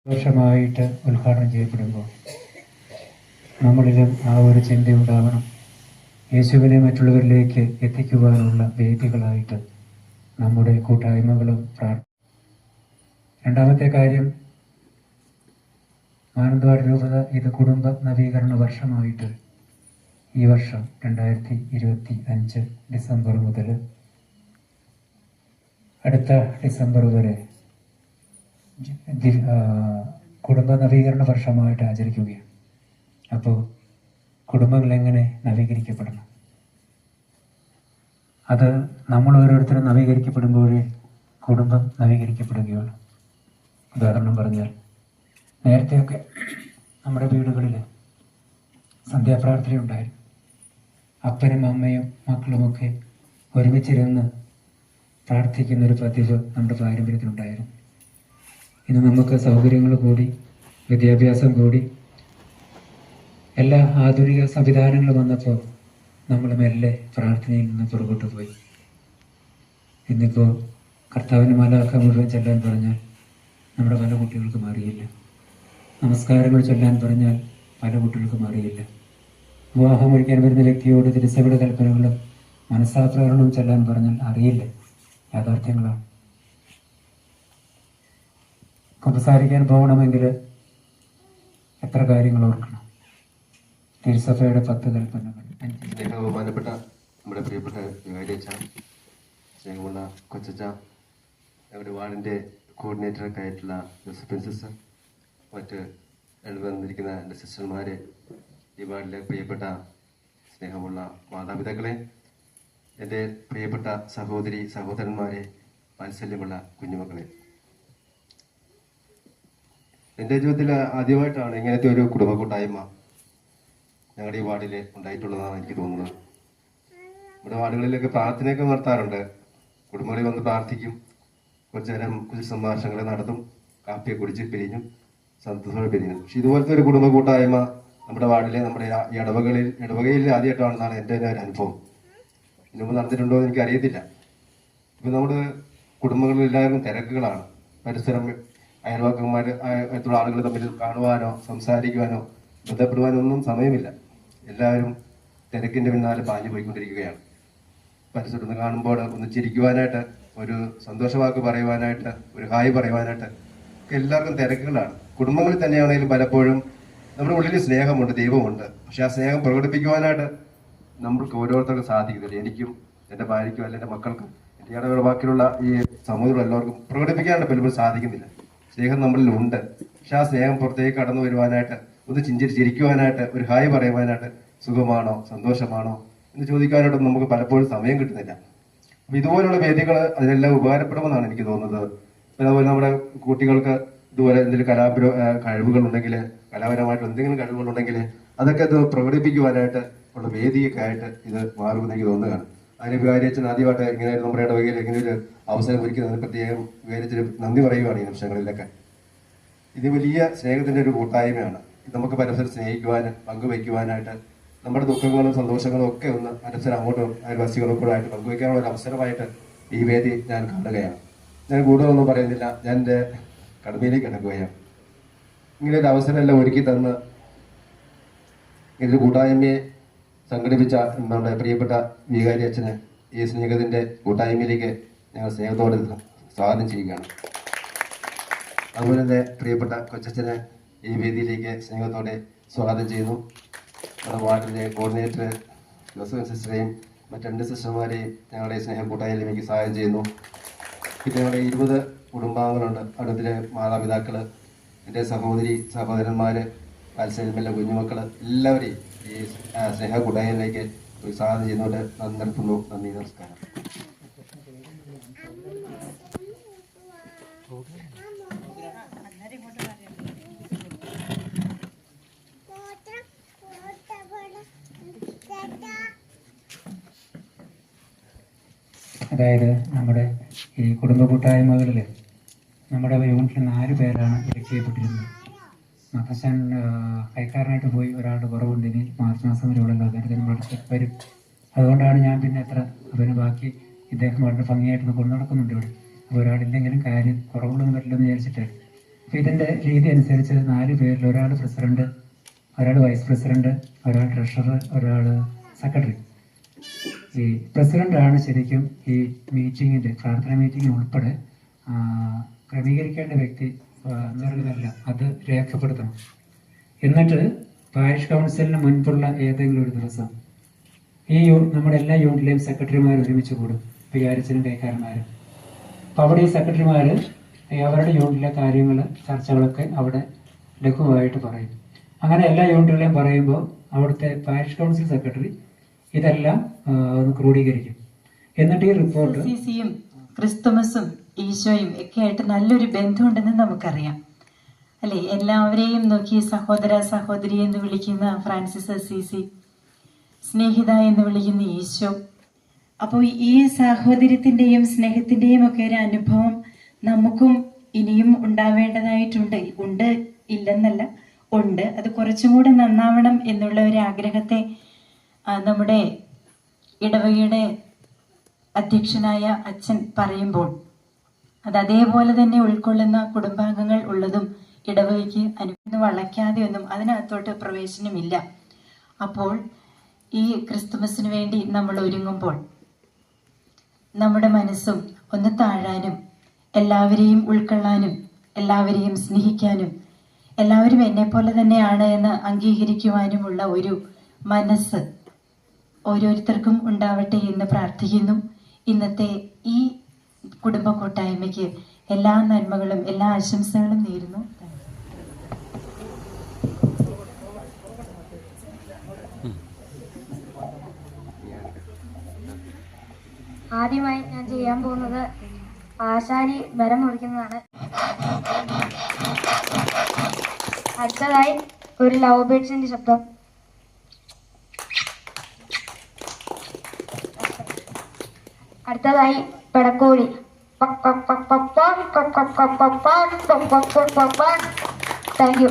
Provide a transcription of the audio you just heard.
വർഷമായിട്ട് ഉദ്ഘാടനം ചെയ്യപ്പെടുമ്പോൾ നമ്മളിലും ആ ഒരു ചിന്ത ഉണ്ടാവണം. യേശുവിനെ മറ്റുള്ളവരിലേക്ക് എത്തിക്കുവാനുള്ള വേദികളായിട്ട് നമ്മുടെ കൂട്ടായ്മകളും രണ്ടാമത്തെ കാര്യം, മാനന്തവാടി രൂപത ഇത് കുടുംബ നവീകരണ വർഷമായിട്ട് ഈ വർഷം 2025 ഡിസംബർ മുതൽ അടുത്ത ഡിസംബർ വരെ കുടുംബ നവീകരണ വർഷമായിട്ട് ആചരിക്കുകയാണ്. അപ്പോൾ കുടുംബങ്ങൾ എങ്ങനെ നവീകരിക്കപ്പെടണം? അത് നമ്മൾ ഓരോരുത്തരും നവീകരിക്കപ്പെടുമ്പോഴേ കുടുംബം നവീകരിക്കപ്പെടുകയുള്ളൂ. ഉദാഹരണം പറഞ്ഞാൽ, നേരത്തെയൊക്കെ നമ്മുടെ വീടുകളിൽ സന്ധ്യാപ്രാർത്ഥന ഉണ്ടായിരുന്നു. അപ്പനും അമ്മയും മക്കളുമൊക്കെ ഒരുമിച്ചിരുന്ന് പ്രാർത്ഥിക്കുന്നൊരു പതിവ് നമ്മുടെ പാരമ്പര്യത്തിലുണ്ടായിരുന്നു. ഇന്ന് നമുക്ക് സൗകര്യങ്ങൾ കൂടി, വിദ്യാഭ്യാസം കൂടി, എല്ലാ ആധുനിക സംവിധാനങ്ങളും വന്നപ്പോൾ നമ്മൾ മെല്ലെ പ്രാർത്ഥനയിൽ നിന്ന് പുറകോട്ട് പോയി. ഇന്നിപ്പോൾ കർത്താവിന് മാലാഖ മുഴുവൻ ചെല്ലാൻ പറഞ്ഞാൽ നമ്മുടെ പല കുട്ടികൾക്കും അറിയില്ല. നമസ്കാരങ്ങൾ ചൊല്ലാൻ പറഞ്ഞാൽ പല കുട്ടികൾക്കും അറിയില്ല. വിവാഹം കഴിക്കാൻ വരുന്ന വ്യക്തിയോട് തിരുസഭയുടെ കൽപ്പനകളും മനസ്സാപ്രകരണവും ചൊല്ലാൻ പറഞ്ഞാൽ അറിയില്ല. യാഥാർത്ഥ്യങ്ങളാണ്. സംസാരിക്കാൻ പോകണമെങ്കിൽ എത്ര കാര്യങ്ങൾ ഓർക്കണം. തിരുസഭയുടെ 10 കൽപ്പനകൾ. ബഹുമാനപ്പെട്ട നമ്മുടെ പ്രിയപ്പെട്ട വികാരിയച്ഛ, സ്നേഹമുള്ള കൊച്ചച്ച, ഞങ്ങളുടെ വാർഡിൻ്റെ കോർഡിനേറ്ററൊക്കെ ആയിട്ടുള്ള ജോസഫിൻ സിസ്റ്റർ, മറ്റ് വന്നിരിക്കുന്ന എൻ്റെ സിസ്റ്റർമാരെ, ഈ വാർഡിലെ പ്രിയപ്പെട്ട സ്നേഹമുള്ള മാതാപിതാക്കളെ, എൻ്റെ പ്രിയപ്പെട്ട സഹോദരി സഹോദരന്മാരെ, വാത്സല്യമുള്ള കുഞ്ഞുമക്കളെ, എൻ്റെ ജീവിതത്തിൽ ആദ്യമായിട്ടാണ് ഇങ്ങനത്തെ ഒരു കുടുംബ കൂട്ടായ്മ ഞങ്ങളുടെ ഈ വാർഡിൽ ഉണ്ടായിട്ടുള്ളതാണ് എനിക്ക് തോന്നുന്നത്. നമ്മുടെ വാർഡുകളിലൊക്കെ പ്രാർത്ഥനയൊക്കെ നടത്താറുണ്ട്. കുടുംബങ്ങളിൽ വന്ന് പ്രാർത്ഥിക്കും, കുറച്ചു നേരം കുറിച്ച് സംഭാഷണങ്ങൾ നടത്തും, കാപ്പിയെ കുടിച്ച് പിരിഞ്ഞും സന്തോഷത്തോടെ പിരിഞ്ഞു. പക്ഷെ ഇതുപോലത്തെ ഒരു കുടുംബ കൂട്ടായ്മ നമ്മുടെ വാർഡിലെ നമ്മുടെ ഇടവകയിൽ ആദ്യമായിട്ടാണെന്നാണ് എൻ്റെ ഒരു അനുഭവം. ഇതിനുമ്പ് നടത്തിയിട്ടുണ്ടോ എന്ന് എനിക്ക് അറിയത്തില്ല. ഇപ്പം നമ്മുടെ കുടുംബങ്ങളിൽ എല്ലാവർക്കും തിരക്കുകളാണ്. പരിസരം അയൽവാക്കന്മാർ ആയിട്ടുള്ള ആളുകൾ തമ്മിൽ കാണുവാനോ സംസാരിക്കുവാനോ ബന്ധപ്പെടുവാനോ ഒന്നും സമയമില്ല. എല്ലാവരും തിരക്കിൻ്റെ പിന്നാലെ പാഞ്ഞു പോയിക്കൊണ്ടിരിക്കുകയാണ്. പരിസരത്ത് കാണുമ്പോൾ ഒന്ന് ചിരിക്കുവാനായിട്ട്, ഒരു സന്തോഷവാക്ക് പറയുവാനായിട്ട്, ഒരു ഹായ് പറയുവാനായിട്ട് ഒക്കെ എല്ലാവർക്കും തിരക്കുകളാണ്. കുടുംബങ്ങളിൽ തന്നെയാണെങ്കിലും പലപ്പോഴും നമ്മുടെ ഉള്ളിൽ സ്നേഹമുണ്ട്, ദൈവമുണ്ട്. പക്ഷെ ആ സ്നേഹം പ്രകടിപ്പിക്കുവാനായിട്ട് നമ്മൾക്ക് ഓരോരുത്തർക്കും സാധിക്കുന്നില്ല. എനിക്കും എൻ്റെ ഭാര്യയ്ക്കും അല്ലെങ്കിൽ എൻ്റെ മക്കൾക്കും എൻ്റെ ഇടവേള ബാക്കിയുള്ള ഈ സമൂഹത്തിലുള്ള എല്ലാവർക്കും പ്രകടിപ്പിക്കാനായിട്ട് പലപ്പോഴും സാധിക്കുന്നില്ല. സ്നേഹം നമ്മളിൽ ഉണ്ട്. പക്ഷെ ആ സ്നേഹം പുറത്തേക്ക് കടന്നു വരുവാനായിട്ട്, ഒന്ന് ചിരിക്കുവാനായിട്ട്, ഒരു ഹായ് പറയുവാനായിട്ട്, സുഖമാണോ സന്തോഷമാണോ എന്ന് ചോദിക്കാനായിട്ടൊന്നും നമുക്ക് പലപ്പോഴും സമയം കിട്ടുന്നില്ല. അപ്പൊ ഇതുപോലുള്ള വേദികൾ അതിനെല്ലാം ഉപകാരപ്പെടുമെന്നാണ് എനിക്ക് തോന്നുന്നത്. പിന്നെ അതുപോലെ നമ്മുടെ കുട്ടികൾക്ക് ഇതുപോലെ എന്തെങ്കിലും കഴിവുകളുണ്ടെങ്കിൽ, കലാപരമായിട്ട് എന്തെങ്കിലും കഴിവുകളുണ്ടെങ്കിൽ അതൊക്കെ അത് പ്രകടിപ്പിക്കുവാനായിട്ട് ഉള്ള വേദിയൊക്കെ ആയിട്ട് ഇത് മാറുമെന്ന് എനിക്ക് തോന്നുകയാണ്. അതിന് വികാരിയച്ഛൻ ആദ്യമായിട്ട് ഇങ്ങനെ നമ്മുടെ ഇടവകയിൽ ഇങ്ങനെ ഒരു അവസരം ഒരുക്കുന്നതിന് പ്രത്യേകം വികാരിയച്ഛന് നന്ദി പറയുകയാണ്. ഈ നിമിഷങ്ങളിലൊക്കെ ഇത് വലിയ സ്നേഹത്തിന്റെ ഒരു കൂട്ടായ്മയാണ്. നമുക്ക് പരസ്പരം സ്നേഹിക്കുവാനും പങ്കുവയ്ക്കുവാനായിട്ട്, നമ്മുടെ ദുഃഖങ്ങളും സന്തോഷങ്ങളും ഒക്കെ ഒന്ന് പരസ്പരം അങ്ങോട്ടും അയൽവാസികളൊക്കെ ആയിട്ട് പങ്കുവയ്ക്കാനുള്ള ഒരു അവസരമായിട്ട് ഈ വേദി ഞാൻ കാണുകയാണ്. ഞാൻ കൂടുതലൊന്നും പറയുന്നില്ല, ഞാൻ എൻ്റെ കടമയിലേക്ക് കിടക്കുകയാണ്. ഇങ്ങനെ ഒരു അവസരമെല്ലാം ഒരുക്കി തന്ന് ഇങ്ങനൊരു കൂട്ടായ്മയെ സംഘടിപ്പിച്ച നമ്മുടെ പ്രിയപ്പെട്ട വികാരി അച്ഛന് ഈ സ്നേഹത്തിന്റെ കൂട്ടായ്മയിലേക്ക് ഞങ്ങൾ സ്നേഹത്തോടെ സ്വാഗതം ചെയ്യുകയാണ്. അതുപോലെ തന്നെ പ്രിയപ്പെട്ട കൊച്ചച്ഛനെ ഈ വേദിയിലേക്ക് സ്നേഹത്തോടെ സ്വാഗതം ചെയ്യുന്നു. നമ്മുടെ വാർഡിലെ കോർഡിനേറ്റർ ജോസഫിൻ സിസ്റ്ററെയും മറ്റ് 2 സിസ്റ്റർമാരെയും ഞങ്ങളുടെ സ്നേഹ കൂട്ടായ്മയിലേക്ക് സ്വാഗതം ചെയ്യുന്നു. പിന്നെ ഞങ്ങളുടെ 20 കുടുംബാംഗങ്ങളുണ്ട്. അടുത്തിലെ മാതാപിതാക്കൾ, എൻ്റെ സഹോദരി സഹോദരന്മാർ, വാത്സല്യമുള്ള കുഞ്ഞുമക്കൾ, എല്ലാവരെയും ഈ സ്നേഹ കൂട്ടായ്മയിലേക്ക് സ്വാഗതം ചെയ്യുന്നതുകൊണ്ട് നന്ദി നിർത്തുന്നു. നന്ദി, നമസ്കാരം. അതായത് നമ്മുടെ ഈ കുടുംബ കൂട്ടായ്മകളിൽ നമ്മുടെ യൂണിറ്റിൽ 4 പേരാണ് ഇലക്ട് ചെയ്യപ്പെട്ടിരുന്നത്. മത്തച്ഛൻ കൈക്കാരനായിട്ട് പോയി, ഒരാളുടെ കുറവുണ്ട്. ഇനി മാർച്ച് മാസം വരെ ഉള്ളല്ലോ, അതായത് നമ്മൾ വരും. അതുകൊണ്ടാണ് ഞാൻ പിന്നെ അവന് ബാക്കി ഇദ്ദേഹം വളരെ ഭംഗിയായിട്ട് കൊണ്ട് നടക്കുന്നുണ്ട് ഇവിടെ. അപ്പോൾ ഒരാളില്ലെങ്കിലും കാര്യം കുറവുള്ളൊന്നും പറ്റില്ലെന്ന് വിചാരിച്ചിട്ടാണ്. അപ്പോൾ ഇതിൻ്റെ രീതി അനുസരിച്ച് 4 പേരിൽ ഒരാൾ പ്രസിഡന്റ്, ഒരാൾ വൈസ് പ്രസിഡന്റ്, ഒരാൾ ട്രഷറർ, ഒരാൾ സെക്രട്ടറി. ഈ പ്രസിഡന്റാണ് ശരിക്കും ഈ മീറ്റിങ്ങിൻ്റെ പ്രാർത്ഥന മീറ്റിംഗ് ഉൾപ്പെടെ ക്രമീകരിക്കേണ്ട വ്യക്തി. എന്നുള്ളതല്ല, അത് രേഖപ്പെടുത്തണം. എന്നിട്ട് പാരിഷ് കൗൺസിലിന് മുൻപുള്ള ഏതെങ്കിലും ഒരു ദിവസം ഈ നമ്മുടെ എല്ലാ യൂണിറ്റിലെയും സെക്രട്ടറിമാർ ഒരുമിച്ച് കൂടും, വികാരിച്ചനും കൈക്കാരന്മാരും. അപ്പോൾ അവിടെ ഈ സെക്രട്ടറിമാർ അവരുടെ യൂണിറ്റിലെ കാര്യങ്ങൾ, ചർച്ചകളൊക്കെ അവിടെ ലഘുവായിട്ട് പറയും. അങ്ങനെ എല്ലാ യൂണിറ്റുകളെയും പറയുമ്പോൾ അവിടുത്തെ പാരിഷ് കൗൺസിൽ സെക്രട്ടറി ഇതെല്ലാം ഒന്ന് ക്രോഡീകരിക്കും. എന്നിട്ട് ഈ റിപ്പോർട്ട് സിസിയും ക്രിസ്തുമസും ഈശോയും ഒക്കെ ആയിട്ട് നല്ലൊരു ബന്ധമുണ്ടെന്ന് നമുക്കറിയാം അല്ലേ? എല്ലാവരെയും നോക്കി സഹോദര സഹോദരി എന്ന് വിളിക്കുന്ന ഫ്രാൻസിസ് അസീസി, സ്നേഹിത എന്ന് വിളിക്കുന്ന ഈശോ. അപ്പോൾ ഈ സാഹോദര്യത്തിന്റെയും സ്നേഹത്തിന്റെയും ഒക്കെ ഒരു അനുഭവം നമുക്കും ഇനിയും ഉണ്ടാവേണ്ടതായിട്ടുണ്ട്. ഉണ്ട് ഇല്ലെന്നല്ല, ഉണ്ട്. അത് കുറച്ചും കൂടെ നന്നാവണം എന്നുള്ള ഒരു ആഗ്രഹത്തെ നമ്മുടെ ഇടവകയുടെ അധ്യക്ഷനായ അച്ഛൻ പറയുമ്പോൾ അത് അതേപോലെ തന്നെ ഉൾക്കൊള്ളുന്ന കുടുംബാംഗങ്ങൾ ഉള്ളതും ഇടവകയ്ക്ക് അനുഭവം വളയ്ക്കാതെ ഒന്നും അതിനകത്തോട്ട് പ്രവേശനമില്ല. അപ്പോൾ ഈ ക്രിസ്തുമസിന് വേണ്ടി നമ്മൾ ഒരുങ്ങുമ്പോൾ നമ്മുടെ മനസ്സും ഒന്ന് താഴാനും, എല്ലാവരെയും ഉൾക്കൊള്ളാനും, എല്ലാവരെയും സ്നേഹിക്കാനും, എല്ലാവരും എന്നെപ്പോലെ തന്നെയാണ് എന്ന് അംഗീകരിക്കുവാനുമുള്ള ഒരു മനസ്സ് ഓരോരുത്തർക്കും ഉണ്ടാവട്ടെ എന്ന് പ്രാർത്ഥിക്കുന്നു. ഇന്നത്തെ ഈ കുടുംബ കൂട്ടായ്മയ്ക്ക് എല്ലാ നന്മകളും എല്ലാ ആശംസകളും നേരുന്നു. ആദ്യമായി ഞാൻ ചെയ്യാൻ പോകുന്നത് ആശാരി ബലം മുറിക്കുന്നതാണ്. അടുത്തതായി ഒരു ലവ് ബേർഡ്സിന്റെ ശബ്ദം. അടുത്തതായി പെടക്കോഴി. Thank you.